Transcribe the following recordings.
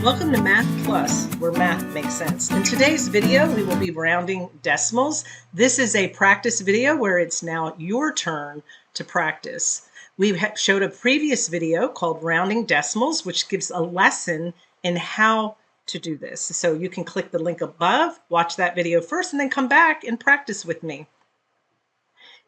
Welcome to Math Plus, where math makes sense. In today's video, we will be rounding decimals. This is a practice video where it's now your turn to practice. We showed a previous video called Rounding Decimals, which gives a lesson in how to do this. So you can click the link above, watch that video first, and then come back and practice with me.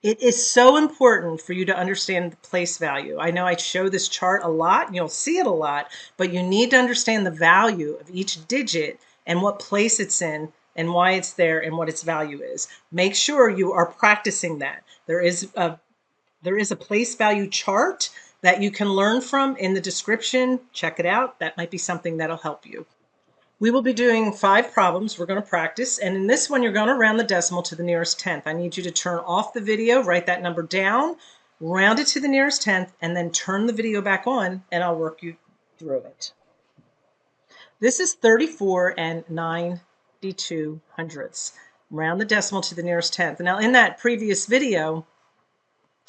It is so important for you to understand the place value. I know I show this chart a lot and you'll see it a lot, but you need to understand the value of each digit and what place it's in and why it's there and what its value is. Make sure you are practicing that. There is a place value chart that you can learn from in the description. Check it out. That might be something that'll help you. We will be doing 5 problems we're going to practice, and in this one you're going to round the decimal to the nearest tenth. I need you to turn off the video, write that number down, round it to the nearest tenth, and then turn the video back on and I'll work you through it. This is 34 and 92 hundredths. Round the decimal to the nearest tenth. Now in that previous video,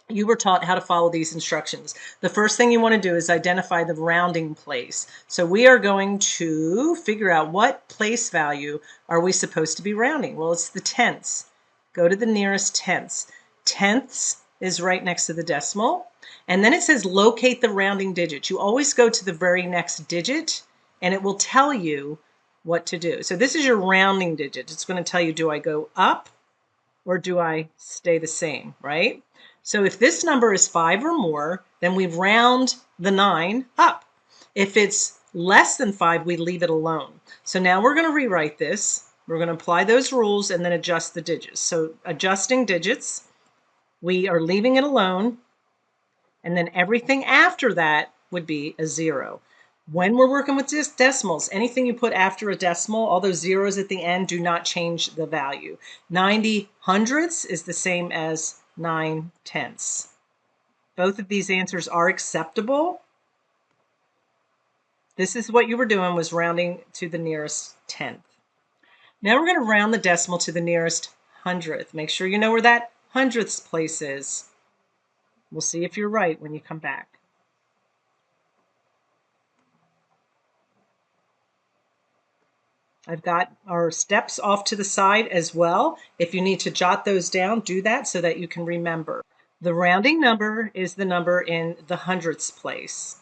you were taught how to follow these instructions. The first thing you want to do is identify the rounding place. So we are going to figure out what place value are we supposed to be rounding. Well, it's the tenths. Go to the nearest tenths. Tenths is right next to the decimal. And then it says locate the rounding digit. You always go to the very next digit and it will tell you what to do. So this is your rounding digit. It's going to tell you, do I go up or do I stay the same, right? So if this number is 5 or more, then we round the 9 up. If it's less than 5, we leave it alone. So now we're going to rewrite this. We're going to apply those rules and then adjust the digits. So adjusting digits, we are leaving it alone. And then everything after that would be a 0. When we're working with decimals, anything you put after a decimal, all those zeros at the end, do not change the value. 90 hundredths is the same as 9 tenths. Both of these answers are acceptable. This is what you were doing, was rounding to the nearest tenth. Now we're going to round the decimal to the nearest hundredth. Make sure you know where that hundredths place is. We'll see if you're right when you come back. I've got our steps off to the side as well. If you need to jot those down, do that so that you can remember. The rounding number is the number in the hundredths place.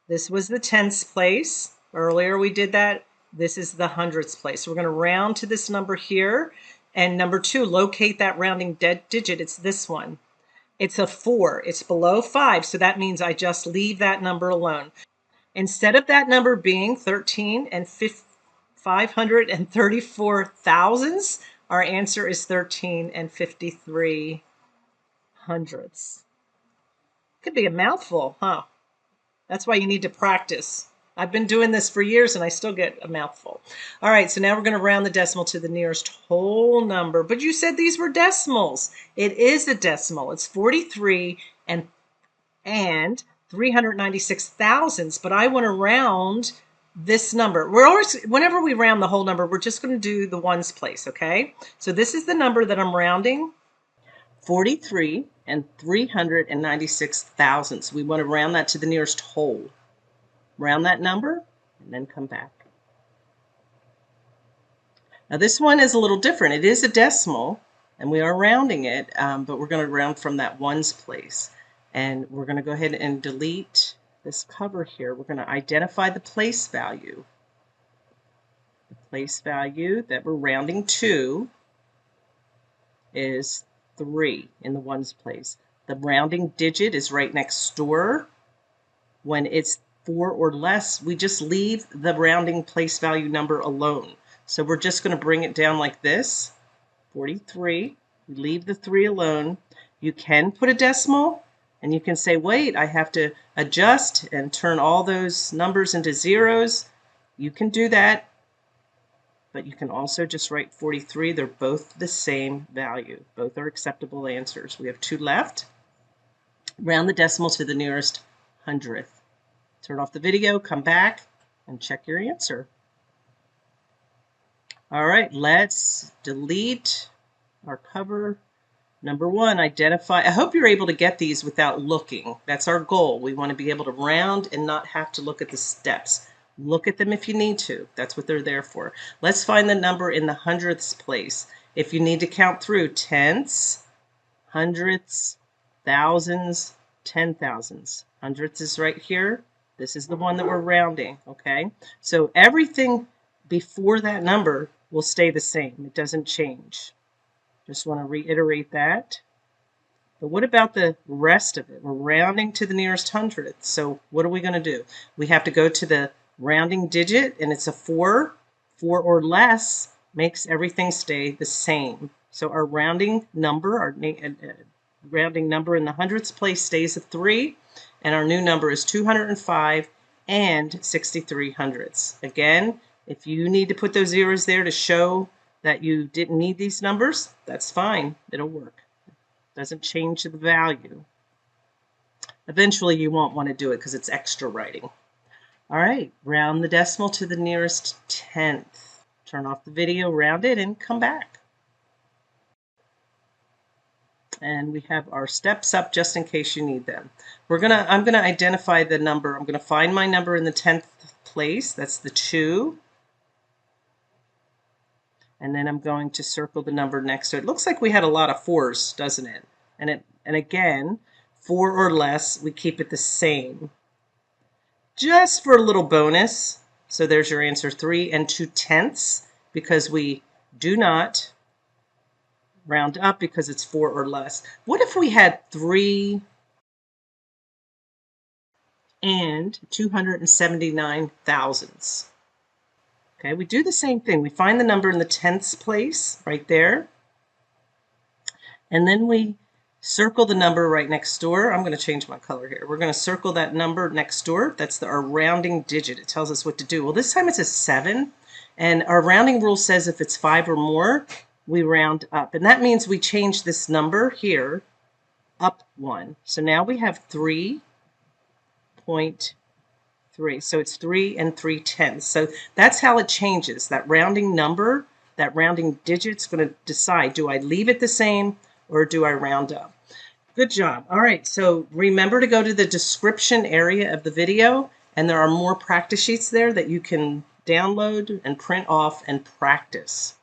This was the tenths place. Earlier we did that. This is the hundredths place. So we're going to round to this number here. And number 2, locate that rounding digit. It's this one. It's a 4. It's below 5. So that means I just leave that number alone. Instead of that number being 13 and 534 thousandths, our answer is 13 and 53 hundredths. Could be a mouthful, huh? That's why you need to practice. I've been doing this for years and I still get a mouthful. All right, so now we're going to round the decimal to the nearest whole number. But you said these were decimals. It is a decimal. It's 43 and 396 thousandths, but I want to round this number. Whenever we round the whole number, we're just going to do the ones place, okay? So this is the number that I'm rounding, 43 and 396 thousandths. We want to round that to the nearest whole. Round that number and then come back. Now this one is a little different. It is a decimal and we are rounding it, but we're going to round from that ones place. And we're going to go ahead and delete this cover here. We're going to identify the place value. The place value that we're rounding to is 3 in the ones place. The rounding digit is right next door. When it's 4 or less, we just leave the rounding place value number alone. So we're just going to bring it down like this, 43. We leave the 3 alone. You can put a decimal. And you can say, wait, I have to adjust and turn all those numbers into zeros. You can do that, but you can also just write 43. They're both the same value. Both are acceptable answers. We have 2 left. Round the decimal to the nearest hundredth. Turn off the video, come back, and check your answer. All right, let's delete our cover. Number one, identify. I hope you're able to get these without looking. That's our goal. We want to be able to round and not have to look at the steps. Look at them if you need to. That's what they're there for. Let's find the number in the hundredths place. If you need to count through tenths, hundredths, thousands, 10,000s. Hundredths is right here. This is the one that we're rounding, okay? So everything before that number will stay the same. It doesn't change. Just want to reiterate that. But what about the rest of it? We're rounding to the nearest hundredth. So what are we going to do? We have to go to the rounding digit, and it's a 4. 4 or less makes everything stay the same. So our rounding number, rounding number in the hundredths place stays at 3, and our new number is 205 and 63 hundredths. Again, if you need to put those zeros there to show that you didn't need these numbers, that's fine. It'll work. Doesn't change the value. Eventually, you won't want to do it because it's extra writing. All right, round the decimal to the nearest tenth. Turn off the video, round it, and come back. And we have our steps up just in case you need them. I'm gonna identify the number. I'm gonna find my number in the 10th place. That's the 2. And then I'm going to circle the number next to it. It looks like we had a lot of 4s, doesn't it? And again, 4 or less, we keep it the same. Just for a little bonus, so there's your answer, 3 2/10, because we do not round up because it's 4 or less. What if we had 3 and 279 thousandths? Okay, we do the same thing. We find the number in the tenths place right there. And then we circle the number right next door. I'm going to change my color here. We're going to circle that number next door. That's our rounding digit. It tells us what to do. Well, this time it's a 7. And our rounding rule says if it's 5 or more, we round up. And that means we change this number here up 1. So now we have 3.3. So it's 3 3/10. So that's how it changes. That rounding number, that rounding digit's going to decide, do I leave it the same or do I round up? Good job. All right, so remember to go to the description area of the video, and there are more practice sheets there that you can download and print off and practice.